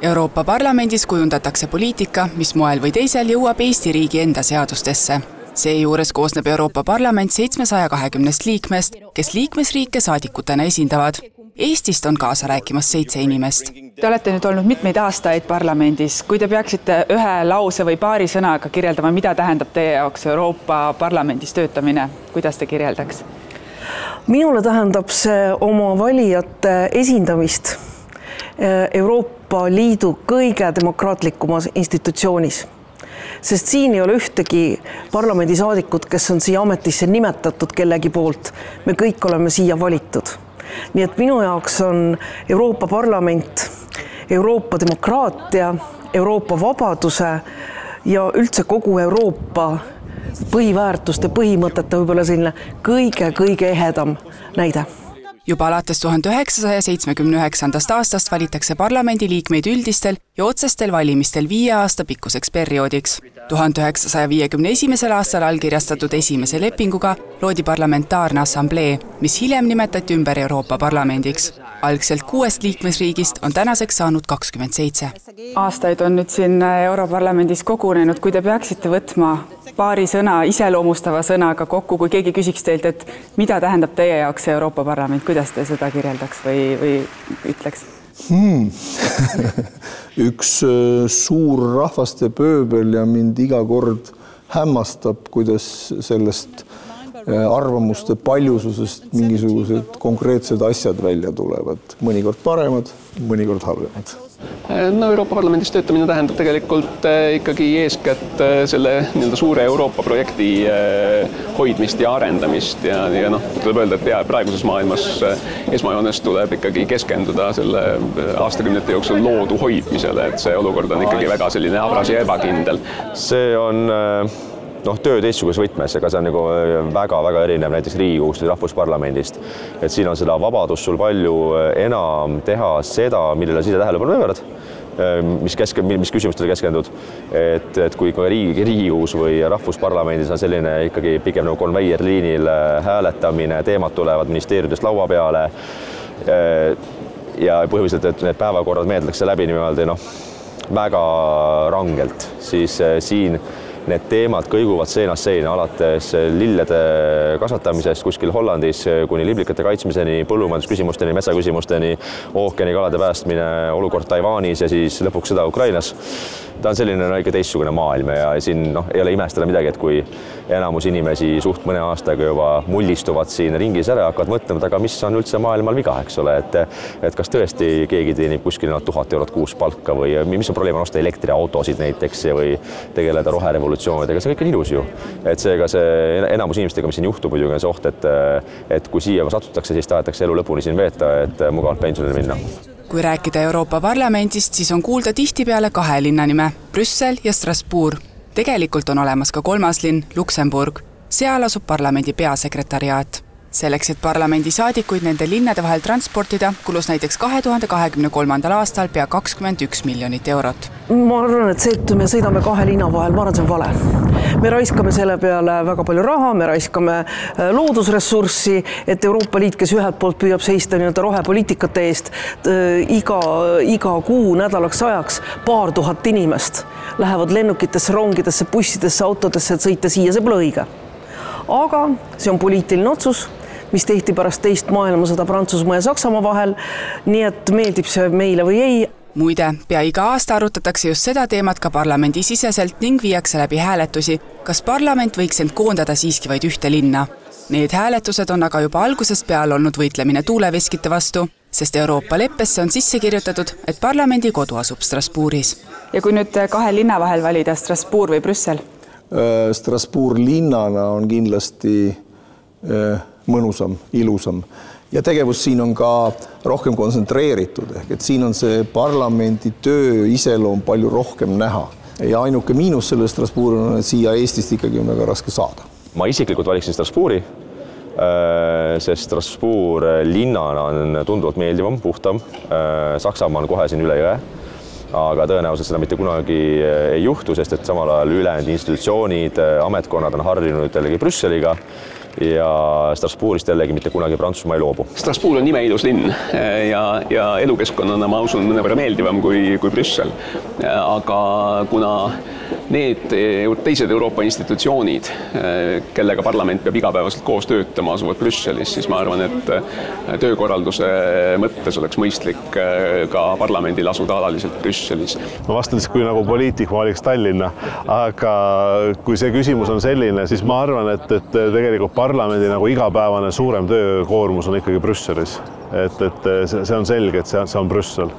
Euroopa Parlamendis kujundatakse poliitika, mis moel või teisel jõuab Eesti riigi enda seadustesse. Seejuures koosneb Euroopa Parlament 720 liikmest, kes liikmesriike saadikutena esindavad. Eestist on kaasa rääkimas 7 inimest. Te olete nüüd olnud mitmeid aastaid parlamendis. Kui te peaksite ühe lause või paari sõnaga kirjeldama, mida tähendab teie jaoks Euroopa Parlamendis töötamine, kuidas te kirjeldaks? Minule tähendab see oma valijate esindamist Euroopa Liidu kõige demokraatlikumas institutsioonis. Sest siin ei ole ühtegi parlamendisaadikut, kes on siia ametisse nimetatud kellegi poolt. Me kõik oleme siia valitud. Nii et minu jaoks on Euroopa Parlament, Euroopa demokraatia, Euroopa vabaduse ja üldse kogu Euroopa põhiväärtuste, põhimõtete võib-olla selline kõige ehedam näide. Juba alates 1979. aastast valitakse parlamendi liikmeid üldistel ja otsestel valimistel 5 aasta pikkuseks perioodiks. 1951. aastal allkirjastatud esimese lepinguga loodi parlamentaarne assamblee, mis hiljem nimetati ümber Euroopa Parlamendiks. Algselt 6 liikmesriigist on tänaseks saanud 27. Aastaid on nüüd siin Europarlamendis kogunenud, kui te peaksite võtma paari sõna, iseloomustava sõnaga kokku, kui keegi küsiks teilt, et mida tähendab teie jaoks Euroopa Parlament, kuidas te seda kirjeldaks või ütleks? Üks suur rahvaste pööbel ja mind iga kord hämmastab, kuidas sellest arvamuste paljususest mingisugused konkreetsed asjad välja tulevad. Mõnikord paremad, mõnikord halvemad. No Euroopa Parlamendis töötamine tähendab tegelikult ikkagi eeskätt selle suure Euroopa projekti hoidmist ja arendamist ja tuleb öelda, et praeguses maailmas esmajoones tuleb ikkagi keskenduda selle aastakümnete jooksul loodu hoidmisele, et see olukord on ikkagi väga selline habras ja ebakindel. See on töö teistsuguses võtmes, aga see on väga erinev näiteks Riigikogust või Rahvusparlamendist. Et siin on seda vabadust sul palju enam teha seda, millele side tähelepanu pöörad, mis küsimustele keskendud. Et kui Riigikogus või Rahvusparlamendis on selline ikkagi pigem konveierliinil hääletamine, teemad tulevad ministeeriumidest laua peale ja põhimõtteliselt, et need päevakorrad meeldakse läbi niimoodi väga rangelt, siis siin need teemad kõiguvad seinast seina alates lillede kasvatamisest kuskil Hollandis kuni liblikate kaitsmiseni, põllumajandusküsimusteni, metsaküsimusteni, ookeanikalade päästmine, olukord Taiwanis ja siis lõpuks sõda Ukrainas. Ta on selline ikka teistsugune maailm ja siin ei ole imestada midagi, et kui enamus inimesi suht mõne aastaga juba mullistuvad siin ringis ära ja hakkavad mõtlema, aga mis on üldse maailmal viga, eks ole, et kas tõesti keegi teenib kuskil 1000 eurot kuus palka või mis on probleem osta elektriautosid näiteks või tegeleda roherevolutsioonidega, see kõik on ilus ju. Et seega see enamus inimestega, mis siin juhtub, muidugi on see oht, et kui siia satutakse, siis tahetakse elu lõpuni siin veeta, et mugavalt pensionile minna. Kui rääkida Euroopa Parlamendist, siis on kuulda tihtipeale 2 linna nime, Brüssel ja Strasbourg. Tegelikult on olemas ka 3. linn, Luksemburg. Seal asub parlamendi peasekretariaat. Selleks, et parlamendi saadikuid nende linnade vahel transportida, kulus näiteks 2023. aastal pea 21 miljonit eurot. Ma arvan, et see, et me sõidame 2 linna vahel, ma arvan, see on vale. Me raiskame selle peale väga palju raha, me raiskame loodusressurssi, et Euroopa Liit, kes ühelt poolt püüab seista rohepoliitikate eest, iga kuu nädalaks ajaks paar tuhat inimest lähevad lennukitesse, rongidesse, bussidesse, autodesse, et sõita siia, see pole õige. Aga see on poliitiline otsus, mis tehti pärast teist maailmasõda Prantsusmaa ja Saksamaa vahel, nii et meeldib see meile või ei. Muide, pea iga aasta arutatakse just seda teemat ka parlamendi siseselt ning viiakse läbi hääletusi, kas parlament võiks end koondada siiski vaid ühte linna. Need hääletused on aga juba algusest peale olnud võitlemine tuuleveskite vastu, sest Euroopa leppesse on sisse kirjutatud, et parlamendi kodu asub Strasbourgis. Ja kui nüüd 2 linna vahel valida, Strasbourg või Brüssel? Strasbourg linnana on kindlasti mõnusam, ilusam ja tegevus siin on ka rohkem kontsentreeritud, ehk et siin on see parlamendi töö iseloom palju rohkem näha ja ainuke miinus selle Strasbourg on, et siia Eestist ikkagi on väga raske saada. Ma isiklikult valiksin Strasbourgi, sest Strasbourg linnana on tunduvalt meeldivam, puhtam, Saksamaa on kohe siin üle jõe. Aga tõenäoliselt seda mitte kunagi ei juhtu, sest et samal ajal ülejäänud institutsioonid, ametkonnad on harjunud jällegi Brüsseliga ja Strasbourgist jällegi mitte kunagi Prantsusmaa ei loobu. Strasbourg on imeilus linn ja elukeskkonnana ma usun mõnevõrra meeldivam kui Brüssel. Aga kuna need teised Euroopa institutsioonid, kellega parlament peab igapäevaselt koos töötama, asuvad Brüsselis, siis ma arvan, et töökorralduse mõttes oleks mõistlik ka parlamendil asuda alaliselt Brüsselis. Ma vastan siis, kui nagu poliitik valiks Tallinna, aga kui see küsimus on selline, siis ma arvan, et tegelikult parlamendi nagu igapäevane suurem töökoormus on ikkagi Brüsselis. Et see on selge, et see on Brüssel.